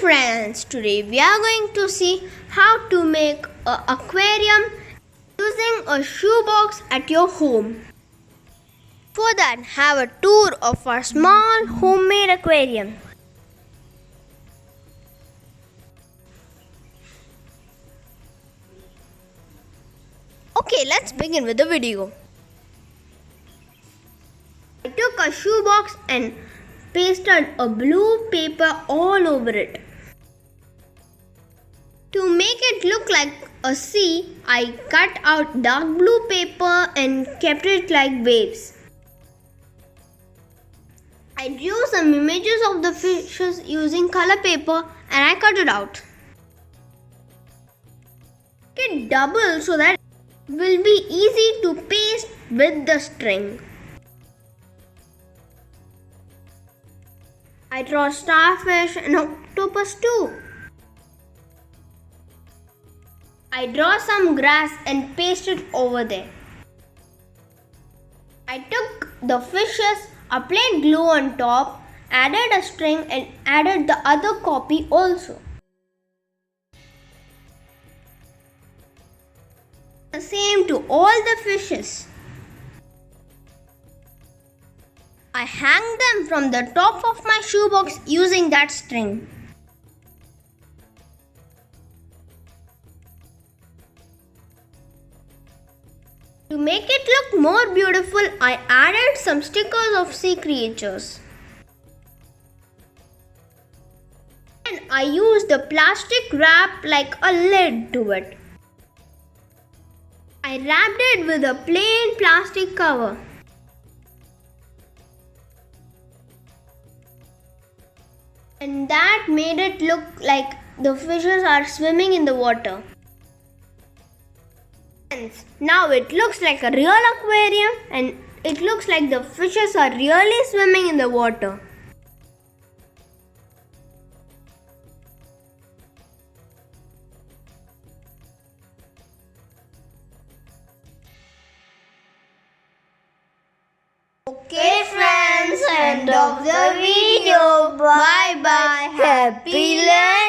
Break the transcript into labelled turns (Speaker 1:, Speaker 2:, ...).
Speaker 1: friends, today we are going to see how to make an aquarium using a shoebox at your home. For that, have a tour of our small homemade aquarium. Okay, let's begin with the video. I took a shoebox and pasted a blue paper all over it. To make it look like a sea, I cut out dark blue paper and kept it like waves. I drew some images of the fishes using color paper and I cut it out. Make it double so that it will be easy to paste with the string. I draw starfish and octopus too. I draw some grass and paste it over there. I took the fishes, applied glue on top, added a string and added the other copy also. The same to all the fishes. I hang them from the top of my shoebox using that string. To make it look more beautiful, I added some stickers of sea creatures. And I used the plastic wrap like a lid to it. I wrapped it with a plain plastic cover. And that made it look like the fishes are swimming in the water. Now it looks like a real aquarium and it looks like the fishes are really swimming in the water. Okay friends, end of the video. Bye bye. Happy learning.